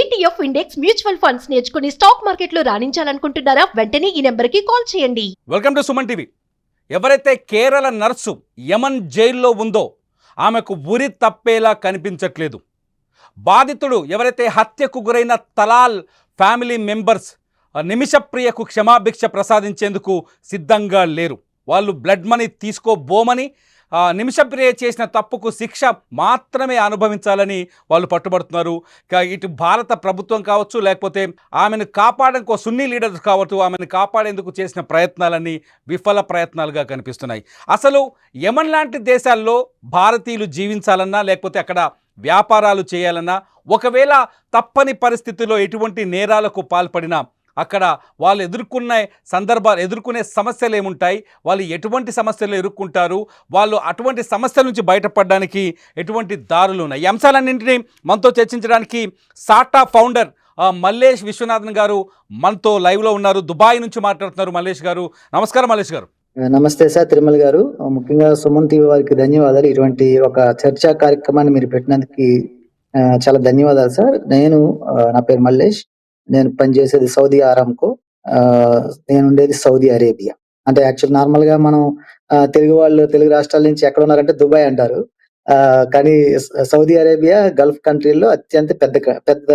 ETF index mutual funds నేర్చుకుని stock మార్కెట్లో రాణించాలనుకుంటున్నారా? వెంటనే ఈ నెంబర్కి కాల్ చేయండి. Welcome to Suman TV. ఎవరైతే కేరళ నర్సు యమన్ జైల్లో ఉందో ఆమెకు ఉరి తప్పేలా కనిపించట్లేదు. బాధితుడు ఎవరైతే హత్యకు గురైన తలాల్ ఫ్యామిలీ మెంబర్స్ నిమిషప్రియకు క్షమాభిక్ష ప్రసాదించేందుకు సిద్ధంగా లేరు. వాళ్ళు బ్లడ్ మనీ తీసుకోబోమని, నిమిషప్రియ చేసిన తప్పుకు శిక్ష మాత్రమే అనుభవించాలని వాళ్ళు పట్టుబడుతున్నారు. ఇటు భారత ప్రభుత్వం కావచ్చు, లేకపోతే ఆమెను కాపాడడానికి సున్నీ లీడర్స్ కావచ్చు, ఆమెను కాపాడేందుకు చేసిన ప్రయత్నాలన్నీ విఫల ప్రయత్నాలుగా కనిపిస్తున్నాయి. అసలు యమన్ లాంటి దేశాల్లో భారతీయులు జీవించాలన్నా, లేకపోతే అక్కడ వ్యాపారాలు చేయాలన్నా, ఒకవేళ తప్పని పరిస్థితుల్లో ఎటువంటి నేరాలకు పాల్పడినా అక్కడ వాళ్ళు ఎదుర్కొనే సమస్యలు ఏముంటాయి, వాళ్ళు ఎటువంటి సమస్యలు ఎదుర్కొంటారు, వాళ్ళు అటువంటి సమస్యల నుంచి బయటపడడానికి ఎటువంటి దారులు ఉన్నాయి, ఈ అంశాలన్నింటినీ మనతో చర్చించడానికి సాటా ఫౌండర్ మల్లేష్ విశ్వనాథన్ గారు మనతో లైవ్లో ఉన్నారు. దుబాయ్ నుంచి మాట్లాడుతున్నారు. మల్లేష్ గారు, నమస్కారం. మల్లేష్ గారు నమస్తే సార్. తిరుమల గారు, ముఖ్యంగా సుమన్ టీవీ వారికి ధన్యవాదాలు. ఇటువంటి ఒక చర్చా కార్యక్రమాన్ని మీరు పెట్టినందుకు చాలా ధన్యవాదాలు సార్. నా పేరు మల్లేష్. నేను పనిచేసేది సౌదీ ఆరామ్కో. నేను ఉండేది సౌదీ అరేబియా. అంటే యాక్చువల్ నార్మల్ గా మనం తెలుగు రాష్ట్రాల నుంచి ఎక్కడ ఉన్నారంటే దుబాయ్ అంటారు. కానీ సౌదీ అరేబియా గల్ఫ్ కంట్రీల్లో అత్యంత పెద్ద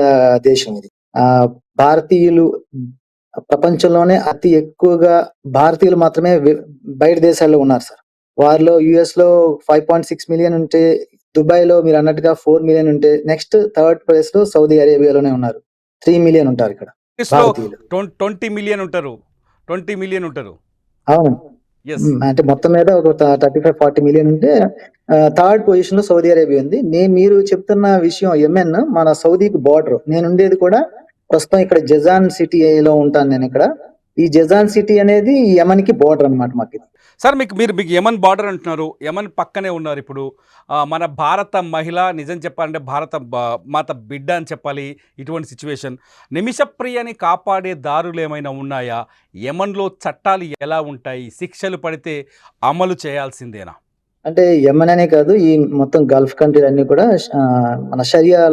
దేశం ఇది. భారతీయులు ప్రపంచంలోనే అతి ఎక్కువగా భారతీయులు మాత్రమే బయట దేశాల్లో ఉన్నారు సార్. వారిలో యుఎస్ లో 5.6 మిలియన్ ఉంటే, దుబాయ్ లో మీరు అన్నట్టుగా 4 మిలియన్ ఉంటే, నెక్స్ట్ థర్డ్ ప్లేస్ లో సౌదీ అరేబియాలోనే ఉన్నారు. 3 మిలియన్ ఉంటారు ఇక్కడ. 20 మిలియన్ ఉంటారు. అవును, అంటే మొత్తం మీద ఒక 35-40 మిలియన్ ఉంటే థర్డ్ పొజిషన్ లో సౌదీ అరేబియా ఉంది. మీరు చెప్తున్న విషయం యెమెన్ మన సౌదీకి బార్డర్. నేను ఉండేది కూడా ప్రస్తుతం ఇక్కడ జజాన్ సిటీలో ఉంటాను. నేను ఇక్కడ ఈ జజాన్ సిటీ అనేది యెమెన్ కి బార్డర్ అనమాట మాకు. సార్, మీరు యెమెన్ బార్డర్ అంటున్నారు, యెమెన్ పక్కనే ఉన్నారు. ఇప్పుడు మన భారత మహిళ, నిజం చెప్పాలంటే భారత మాత బిడ్డ అని చెప్పాలి. ఇటువంటి సిచ్యువేషన్, నిమిషప్రియని కాపాడే దారులు ఏమైనా ఉన్నాయా? యెమెన్లో చట్టాలు ఎలా ఉంటాయి? శిక్షలు పడితే అమలు చేయాల్సిందేనా? అంటే యెమెన్ అనే కాదు, ఈ మొత్తం గల్ఫ్ కంట్రీలు అన్ని కూడా మన షరియా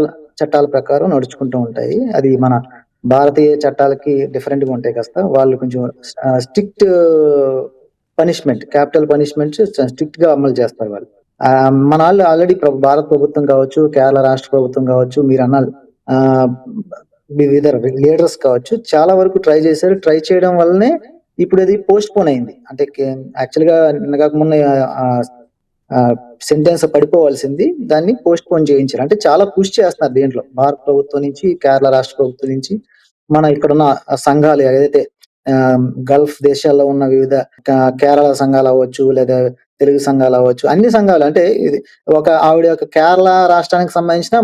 చట్టాల ప్రకారం నడుచుకుంటూ ఉంటాయి. అది మన భారతీయ చట్టాలకి డిఫరెంట్ గా ఉంటాయి కాస్త. వాళ్ళు కొంచెం strict punishment, capital punishments strict గా అమలు చేస్తారు వాళ్ళు. మన వాళ్ళు ఆల్రెడీ భారత ప్రభుత్వం కావచ్చు, కేరళ రాష్ట్ర ప్రభుత్వం కావచ్చు, మీరు అన్న వివిధ లీడర్స్ కావచ్చు, చాలా వరకు ట్రై చేశారు. ట్రై చేయడం వల్లనే ఇప్పుడు అది పోస్ట్ పోన్ అయింది. అంటే యాక్చువల్ గా నిన్నగాక మొన్న సెంటెన్స్ పడిపోవాల్సింది, దాన్ని పోస్ట్ పోన్ చేయించారు. అంటే చాలా పుష్ చేస్తున్నారు దీంట్లో, భారత ప్రభుత్వం నుంచి, కేరళ రాష్ట్ర ప్రభుత్వం నుంచి, మన ఇక్కడున్న సంఘాలు ఏదైతే గల్ఫ్ దేశాల్లో ఉన్న వివిధ కేరళ సంఘాలు అవ్వచ్చు, లేదా తెలుగు సంఘాలు అవ్వచ్చు, అన్ని సంఘాలు. అంటే ఇది ఆవిడ కేరళ రాష్ట్రానికి సంబంధించిన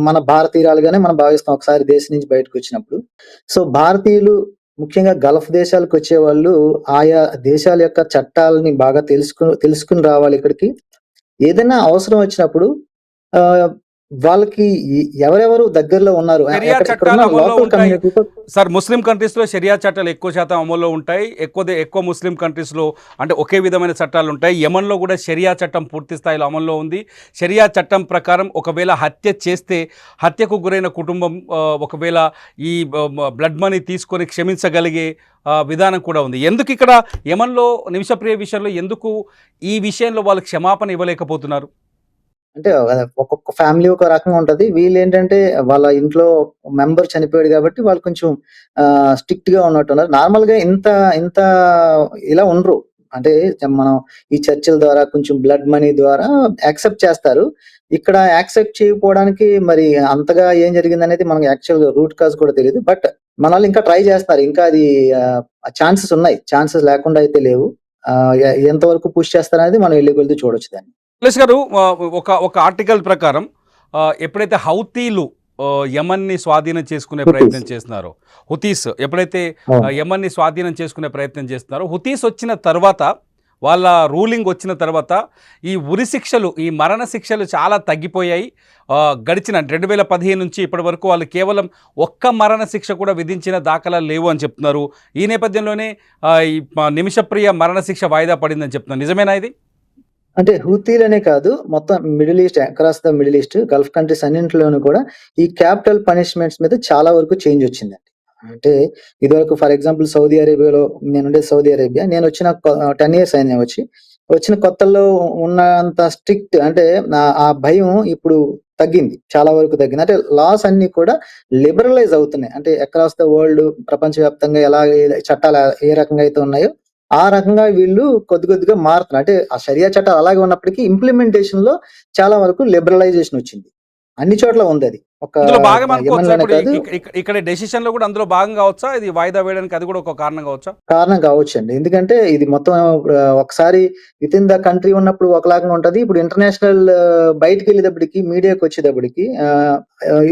మన భారతీయురాలుగానే మనం భావిస్తాం ఒకసారి దేశం నుంచి బయటకు వచ్చినప్పుడు. సో భారతీయులు ముఖ్యంగా గల్ఫ్ దేశాలకు వచ్చే వాళ్ళు ఆయా దేశాల యొక్క చట్టాలని బాగా తెలుసుకుని రావాలి ఇక్కడికి. ఏదైనా అవసరం వచ్చినప్పుడు వాళ్ళకి ఎవరెవరు దగ్గరలో ఉన్నారు. సార్, ముస్లిం కంట్రీస్ లో షరియా చట్టాలు ఎక్కువ శాతం అమల్లో ఉంటాయి. ఎక్కువ ముస్లిం కంట్రీస్ లో అంటే ఒకే విధమైన చట్టాలు ఉంటాయి. యెమెన్ లో కూడా షరియా చట్టం పూర్తి స్థాయిలో అమల్లో ఉంది. షరియా చట్టం ప్రకారం ఒకవేళ హత్య చేస్తే, హత్యకు గురైన కుటుంబం ఒకవేళ ఈ బ్లడ్ మనీ తీసుకొని క్షమించగలిగే విధానం కూడా ఉంది. ఎందుకు ఇక్కడ యెమెన్లో నిమిషప్రియ విషయంలో ఎందుకు ఈ విషయంలో వాళ్ళు క్షమాపణ ఇవ్వలేకపోతున్నారు? అంటే ఒక్కొక్క ఫ్యామిలీ ఒక రకంగా ఉంటది. వీళ్ళు ఏంటంటే వాళ్ళ ఇంట్లో మెంబర్ చనిపోయాడు కాబట్టి వాళ్ళు కొంచెం స్ట్రిక్ట్ గా ఉన్నట్టున్నారు. నార్మల్ గా ఇంత ఇలా ఉండరు. అంటే మనం ఈ చర్చల ద్వారా, కొంచెం బ్లడ్ మనీ ద్వారా యాక్సెప్ట్ చేస్తారు. ఇక్కడ యాక్సెప్ట్ చేయకపోవడానికి మరి అంతగా ఏం జరిగింది అనేది మనకు యాక్చువల్ రూట్ కాజ్ కూడా తెలియదు. బట్ మన వాళ్ళు ఇంకా ట్రై చేస్తున్నారు. ఇంకా అది ఛాన్సెస్ ఉన్నాయి, ఛాన్సెస్ లేకుండా అయితే లేవు. ఎంతవరకు పుష్ చేస్తారనేది మనం వెళ్ళి చూడొచ్చు దాన్ని. మల్లేష్ గారు, ఒక ఆర్టికల్ ప్రకారం ఎప్పుడైతే హౌతీలు యెమెన్ని స్వాధీనం చేసుకునే ప్రయత్నం చేస్తున్నారో, హుతీస్ ఎప్పుడైతే యెమెన్ని స్వాధీనం చేసుకునే ప్రయత్నం చేస్తున్నారో, హుతీస్ వచ్చిన తర్వాత, వాళ్ళ రూలింగ్ వచ్చిన తర్వాత ఈ ఉరి శిక్షలు, ఈ మరణ శిక్షలు చాలా తగ్గిపోయాయి. గడిచిన 2015 నుంచి ఇప్పటి వరకు వాళ్ళు కేవలం ఒక్క మరణ శిక్ష కూడా విధించిన దాఖలాలు లేవు అని చెప్తున్నారు. ఈ నేపథ్యంలోనే ఈ నిమిషప్రియ మరణ శిక్ష వాయిదా పడిందని చెప్తున్నారు. నిజమేనా ఇది? అంటే హూతీలనే కాదు, మొత్తం middle east, across the middle east, Gulf countries అన్నింటిలోనూ కూడా ఈ క్యాపిటల్ పనిష్మెంట్స్ మీద చాలా వరకు చేంజ్ వచ్చిందండి. అంటే ఇదివరకు ఫర్ ఎగ్జాంపుల్ సౌదీ అరేబియాలో, నేనుండేది సౌదీ అరేబియా. నేను వచ్చిన 10 ఇయర్స్ అయింది నేను వచ్చి. వచ్చిన కొత్తల్లో ఉన్నంత స్ట్రిక్ట్ అంటే ఆ భయం ఇప్పుడు తగ్గింది. చాలా వరకు తగ్గింది. అంటే లాస్ అన్నీ కూడా లిబరలైజ్ అవుతున్నాయి. అంటే అక్రాస్ ద వరల్డ్, ప్రపంచవ్యాప్తంగా ఎలా చట్టాలు ఏ రకంగా అయితే ఉన్నాయో ఆ రకంగా వీళ్ళు కొద్ది కొద్దిగా మారుతున్నారు. అంటే ఆ షరియా చట్టాలు అలాగే ఉన్నప్పటికీ ఇంప్లిమెంటేషన్ లో చాలా వరకు లిబరలైజేషన్ వచ్చింది. అన్ని చోట్ల ఉంది అది. ఒక అందులో భాగం అనుకోవచ్చా? యెమెన్‌లోనే ఇప్పుడు కాదు, ఇక్కడ డెసిషన్ లో కూడా అందులో భాగం కావచ్చా? ఇది వాయిదా వేయడానికి అది కూడా ఒక కారణం కావచ్చా? కారణం కావచ్చండి. ఎందుకంటే ఇది మొత్తం ఒకసారి వితిన్ ద కంట్రీ ఉన్నప్పుడు ఒకలాగా ఉంటది. ఇప్పుడు ఇంటర్నేషనల్ బయటికెళ్ళేటప్పటికి, మీడియాకొచ్చేటప్పటికి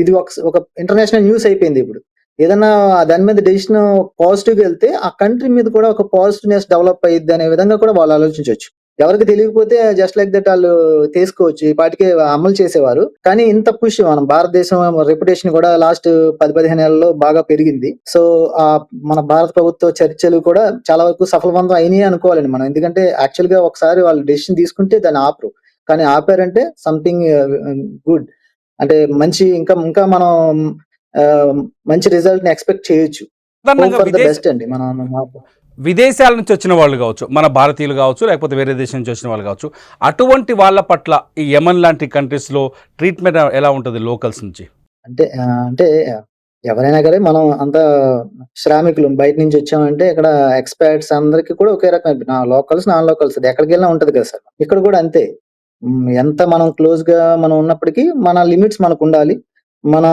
ఇది ఒక ఇంటర్నేషనల్ న్యూస్ అయిపోయింది ఇప్పుడు. ఏదన్నా దాని మీద డెసిషన్ పాజిటివ్‌గా ఎళ్తే ఆ కంట్రీ మీద కూడా ఒక పాజిటివ్‌నెస్ డెవలప్ అయ్యిద్ది అనే విధంగా కూడా వాళ్ళు ఆలోచించొచ్చు. ఎవరికి తెలియకపోతే జస్ట్ లైక్ దట్ ఆళ్ళు తీసుకోవచ్చు. ఈ పాటికే అమలు చేసేవారు. కానీ ఇంత పుష్ మన భారతదేశం రెప్యుటేషన్ కూడా లాస్ట్ 10, 15 నెలల్లో బాగా పెరిగింది. సో, మన భారత ప్రభుత్వ చర్చలు కూడా చాలా వరకు సఫలవంతం అయినాయి అనుకోవాలండి మనం. ఎందుకంటే యాక్చువల్‌గా ఒకసారి వాళ్ళు డెసిషన్ తీసుకుంటే దాన్ని ఆపరు. కానీ ఆపారంటే సంథింగ్ గుడ్. అంటే మంచి ఇంకా ఇంకా మనం మంచి రిజల్ట్‌ని ఎక్స్‌పెక్ట్ చేయొచ్చు. హోప్ సాధారణంగా ఫర్ ద బెస్ట్ అండి. మనం విదేశాల నుంచి వచ్చిన వాళ్ళు కావచ్చు, మన భారతీయులు కావచ్చు, లేకపోతే వేరే దేశం నుంచి వచ్చిన వాళ్ళు కావచ్చు, అటువంటి వాళ్ళ పట్ల ఈ యెమెన్ లాంటి కంట్రీస్‌లో ట్రీట్మెంట్ ఎలా ఉంటది లోకల్స్ నుంచి? అంటే ఎవరైనా గాని మనం అంతా శ్రామికులం. బయట నుంచి వచ్చామంటే ఇక్కడ ఎక్స్‌పాట్స్ అందరికి కూడా ఒకే రకం లోకల్స్, నాన్ లోకల్స్ అది ఎక్కడికెళ్ళినా ఉంటది కదా సార్. ఇక్కడ కూడా అంతే. ఎంత మనం క్లోజ్‌గా మనం ఉన్నప్పటికీ మన లిమిట్స్ మనకుండాలి. మన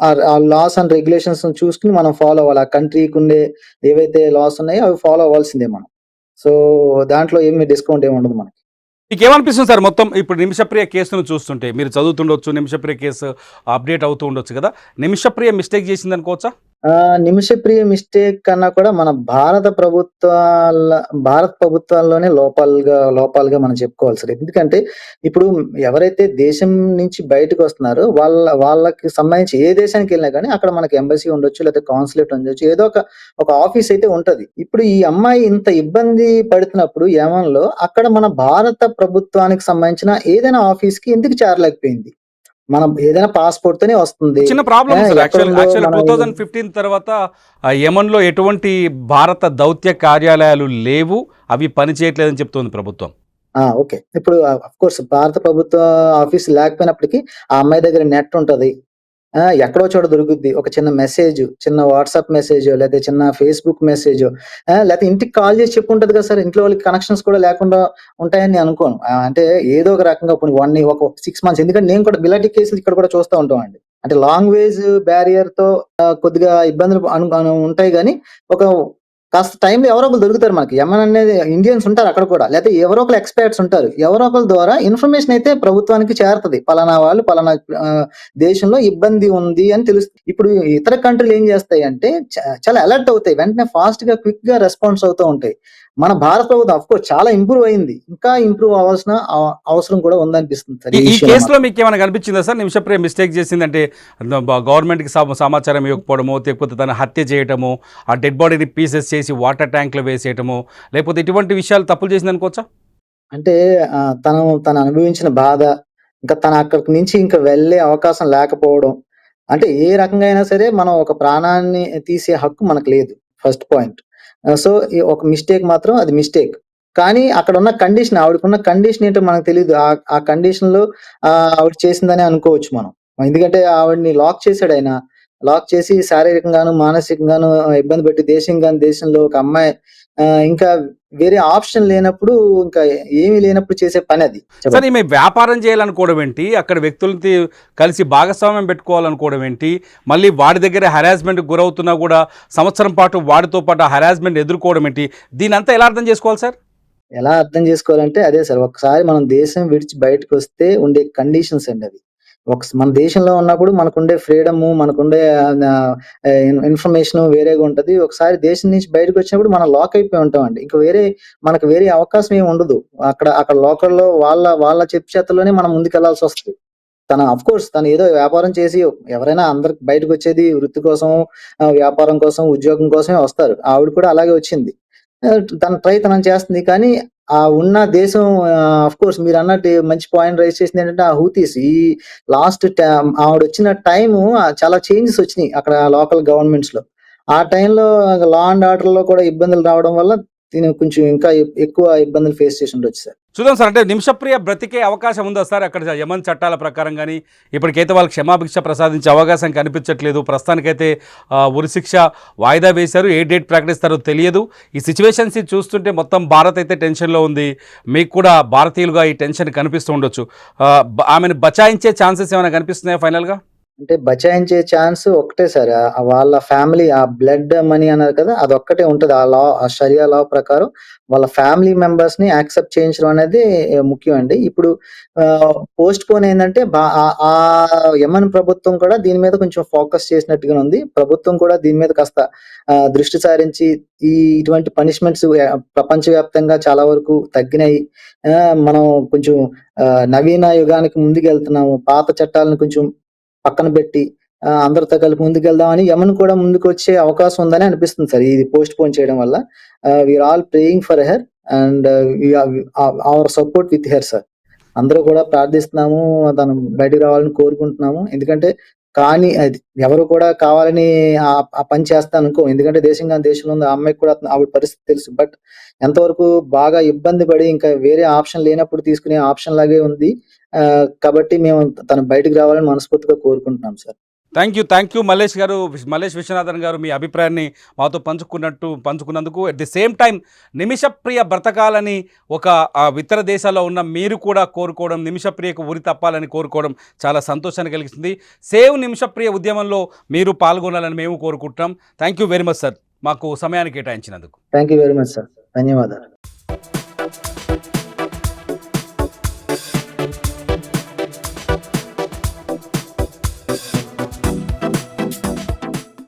ఆ లాస్ అండ్ రెగ్యులేషన్స్ చూసుకొని మనం ఫాలో అవ్వాలి. ఆ కంట్రీకుండే ఏవైతే లాస్ ఉన్నాయో అవి ఫాలో అవ్వాల్సిందే మనం. సో, దాంట్లో ఏమి డిస్కౌంట్ ఏమి ఉండదు మనకి. మీకేమనిపిస్తుంది సార్ మొత్తం ఇప్పుడు నిమిషప్రియ కేసును చూస్తుంటే? మీరు చదువుతుండొచ్చు, నిమిషప్రియ కేసు అప్డేట్ అవుతూ ఉండొచ్చు కదా! నిమిషప్రియ మిస్టేక్ చేసిందనుకోవచ్చా? నిమిషప్రియ మిస్టేక్ కన్నా కూడా మన భారత ప్రభుత్వాల్లోనే లోపాలుగా మనం చెప్పుకోవాలి సార్. ఎందుకంటే ఇప్పుడు ఎవరైతే దేశం నుంచి బయటకొస్తున్నారో వాళ్ళకి సంబంధించి ఏ దేశానికెళ్ళినా గాని అక్కడ మనకి ఎంబసీ ఉండొచ్చు, లేకపోతే కాన్సులేట్ ఉండొచ్చు. ఏదో ఒక ఆఫీస్ అయితే ఉంటది. ఇప్పుడు ఈ అమ్మాయి ఇంత ఇబ్బంది పడుతున్నప్పుడు యెమెన్‌లో అక్కడ మన భారత ప్రభుత్వానికి సంబంధించిన ఏదైనా ఆఫీస్‌కి ఎందుకు చేరలేకపోయింది? మనం ఏదైనా పాస్‌పోర్ట్‌తోనే వస్తుంది. చిన్న ప్రాబ్లమ్ సార్. ఎక్కడుందో యాక్చువల్ మన 2015 తర్వాత యెమెన్‌లో ఎటువంటి భారత దౌత్య కార్యాలయాలు లేవు. అవి పని చేయట్లేదని చెప్తోంది ప్రభుత్వం. ఓకే. ఇప్పుడు ఆఫ్‌కోర్స్ భారత ప్రభుత్వ ఆఫీస్ లేకపోయినప్పటికీ ఆ అమ్మాయి దగ్గర నెట్ ఉంటది. ఎక్కడో చోట దొరుకుద్ది. ఒక చిన్న మెసేజ్, చిన్న వాట్సాప్ మెసేజో, లేతే చిన్న ఫేస్‌బుక్ మెసేజో, లేతే ఇంటికి కాల్ చేసి చెప్పుంటది కదా సార్. ఇంట్లో వాళ్ళకి కనెక్షన్స్ కూడా లేకుండా ఉంటాయని నేను అనుకోను. అంటే ఏదో ఒక రకంగా పోనీ ఒక 6 మంత్స్, ఎందుకంటే నేను కూడా ఇలాంటి కేసులు ఇక్కడ కూడా చూస్తా ఉంటామండి. అంటే లాంగ్వేజ్ బ్యారియర్‌తో కొద్దిగా ఇబ్బందులు ఉంటాయి గానీ, ఒక కాస్త టైంలో ఎవరో ఒకళ్ళు దొరుకుతారు మనకి. యెమెన్ అనేది ఇండియన్స్ ఉంటారు అక్కడ కూడా. లేతే ఎవరో ఒకళ్ళు ఎక్స్‌పర్ట్స్ ఉంటారు. ఎవరో ఒకళ్ళ ద్వారా ఇన్ఫర్మేషన్ అయితే ప్రభుత్వానికి చేరతది. పలానా వాళ్ళు పలానా దేశంలో ఇబ్బంది ఉంది అని తెలుస్తది. ఇప్పుడు ఇతర కంట్రీలు ఏం చేస్తాయంటే చాలా అలర్ట్ అవుతాయి. వెంటనే ఫాస్ట్‌గా, క్విక్‌గా రెస్పాన్స్ అవుతూ ఉంటాయి. మన భారత ప్రభుత్వం ఆఫ్‌కోర్స్ చాలా ఇంప్రూవ్ అయింది. ఇంకా ఇంప్రూవ్ అవ్వాల్సిన అవసరం కూడా ఉందనిపిస్తుంది సార్ ఈ ఈ విషయంలో కేసులో మాత్రం. మీకేమైనా కనిపించిందా సార్? నిమిషప్రియ మిస్టేక్ చేసిందంటే గవర్నమెంట్‌కి సమాచారం ఇవ్వకపోవడమో, లేకపోతే తన హత్య చేయటమో, ఆ డెడ్ బాడీని పీసెస్ చేసి వాటర్ ట్యాంక్‌లో వేసేయటమో, లేకపోతే ఇటువంటి విషయాలు తప్పులు చేసిందనుకోవచ్చా? అంటే తను అనుభవించిన బాధ, ఇంకా తను అక్కడి నుంచి ఇంకా వెళ్ళే అవకాశం లేకపోవడం. అంటే ఏ రకంగా అయినా సరే మనం ఒక ప్రాణాన్ని తీసే హక్కు మనకు లేదు. First point. సో, ఈ ఒక మిస్టేక్ మాత్రం అది మిస్టేక్. కానీ అక్కడున్న కండిషన్, ఆవిడకున్న కండిషన్ ఏంటో మనకు తెలీదు. ఆ కండిషన్‌లో ఆవిడ చేసిందనే అనుకోవచ్చు మనం. ఎందుకంటే ఆవిడని లాక్ చేసాడాయన. లాక్ చేసి శారీరకంగాను, మానసికంగాను ఇబ్బంది పెట్టి దేశంలో ఒక అమ్మాయి ఇంకా వేరే ఆప్షన్ లేనప్పుడు, ఇంకా ఏమీ లేనప్పుడు చేసే పనది. సార్ చెప్పండి. ఈమె వ్యాపారం చేయాలనుకోవడం ఏంటి? అక్కడ వ్యక్తులతో కలిసి భాగస్వామ్యం పెట్టుకోవాలనుకోవడం ఏంటి? మళ్ళీ వాడి దగ్గర హెరాస్మెంట్‌కి గురవుతున్నా కూడా సంవత్సరం పాటు వాడితో పాటు ఆ హెరాస్మెంట్ ఎదుర్కోవడం ఏంటి? దీనంతా ఎలా అర్థం చేసుకోవాలి సార్? ఎలా అర్థం చేసుకోవాలంటే అదే సార్. ఒకసారి మనం దేశం విడిచి బయటకొస్తే ఉండే కండిషన్స్ అండి అవి. మన దేశంలో ఉన్నప్పుడు మనకుండే ఫ్రీడము, మనకుండే ఇన్ఫర్మేషన్ వేరేగా ఉంటది. ఒకసారి దేశం నుంచి బయటకొచ్చినప్పుడు మనం లాక్ అయిపోయి ఉంటామండి. ఇంక మనకు వేరే అవకాశం ఏమి ఉండదు. అక్కడ లోకల్‌లో వాళ్ళ చెప్పు చేతల్లోనే మనం ముందుకెళ్లాల్సొస్తది. ఆఫ్‌కోర్స్ తను ఏదో వ్యాపారం చేసి, ఎవరైనా అందరూ బయటకొచ్చేది వృత్తి కోసం, వ్యాపారం కోసం, ఉద్యోగం కోసమే వస్తారు. ఆవిడ కూడా అలాగే వచ్చింది. తన ట్రై తను చేస్తుంది. కానీ ఆ ఉన్న దేశం ఆఫ్ కోర్స్ మీరు అన్నట్టు మంచి పాయింట్ రైజ్ చేసింది ఏంటంటే ఆ హూతీస్ ఈ లాస్ట్ ఆవిడ వచ్చిన టైము చాలా చేంజెస్ వచ్చినాయి అక్కడ లోకల్ గవర్నమెంట్స్ లో. ఆ టైంలో లా అండ్ ఆర్డర్ లో కూడా ఇబ్బందులు రావడం వల్ల దీని కొంచెం ఇంకా ఎక్కువ ఇబ్బందులు ఫేస్ చేసి ఉండొచ్చు సార్. చూద్దాం సార్, అంటే నిమిషప్రియ బ్రతికే అవకాశం ఉందా సార్ అక్కడ యమన్ చట్టాల ప్రకారం? కానీ ఇప్పటికైతే వాళ్ళకి క్షమాభిక్ష ప్రసాదించే అవకాశం కనిపించట్లేదు. ప్రస్తుతానికైతే ఉరిశిక్ష వాయిదా వేశారు. ఏ డేట్ ప్రకటిస్తారో తెలియదు. ఈ సిచ్యువేషన్స్ చూస్తుంటే మొత్తం భారత్ అయితే టెన్షన్లో ఉంది. మీకు కూడా భారతీయులుగా ఈ టెన్షన్ కనిపిస్తూ ఉండొచ్చు. ఆమెను బచాయించే ఛాన్సెస్ ఏమైనా కనిపిస్తున్నాయా ఫైనల్గా? అంటే బచాయించే ఛాన్స్ ఒకటే సార్. వాళ్ళ ఫ్యామిలీ ఆ బ్లడ్ మనీ అన్నారు కదా, అదొక్కటే ఉంటది. ఆ లా ఆ షరియా లా ప్రకారం వాళ్ళ ఫ్యామిలీ మెంబర్స్ ని యాక్సెప్ట్ చేయించడం అనేది ముఖ్యం అండి. ఇప్పుడు పోస్ట్ పోన్ ఏంటంటే ఆ యమన్ ప్రభుత్వం కూడా దీని మీద కొంచెం ఫోకస్ చేసినట్టుగా ఉంది. ప్రభుత్వం కూడా దీని మీద కాస్త దృష్టి సారించి ఇటువంటి పనిష్మెంట్స్ ప్రపంచవ్యాప్తంగా చాలా వరకు తగ్గినాయి. మనం కొంచెం నవీన యుగానికి ముందుకెళ్తున్నాము. పాత చట్టాలను కొంచెం పక్కన పెట్టి అందరితో కలిపి ముందుకెళ్దామని యమన్ కూడా ముందుకొచ్చే అవకాశం ఉందని అనిపిస్తుంది సార్ ఇది పోస్ట్ పోన్ చేయడం వల్ల. We are all praying for her and our support with her sir. అందరూ కూడా ప్రార్థిస్తున్నాము, తను బయటికి రావాలని కోరుకుంటున్నాము. ఎందుకంటే కానీ అది ఎవరు కూడా కావాలని ఆ పని చేస్తా అనుకో. ఎందుకంటే దేశంలో ఉంది. ఆ అమ్మాయికి కూడా ఆవిడ పరిస్థితి తెలుసు. బట్ ఎంతవరకు బాగా ఇబ్బంది పడి ఇంకా వేరే ఆప్షన్ లేనప్పుడు తీసుకునే ఆప్షన్ లాగే ఉంది. కాబట్టి మేము తను బయటకు రావాలని మనస్ఫూర్తిగా కోరుకుంటున్నాం సార్. థ్యాంక్ యూ మల్లేష్ గారు, మల్లేష్ విశ్వనాథన్ గారు, మీ అభిప్రాయాన్ని మాతో పంచుకున్నందుకు. At the same time Nimishapriya బ్రతకాలని ఒక ఇతర దేశాల్లో ఉన్న మీరు కూడా కోరుకోవడం, నిమిషప్రియకు ఉరి తప్పాలని కోరుకోవడం చాలా సంతోషాన్ని కలిగిస్తుంది. సేవ్ నిమిషప్రియ ఉద్యమంలో మీరు పాల్గొనాలని మేము కోరుకుంటున్నాం. Thank you very much sir, మాకు సమయాన్ని కేటాయించినందుకు. Thank you very much sir. ధన్యవాదాలు.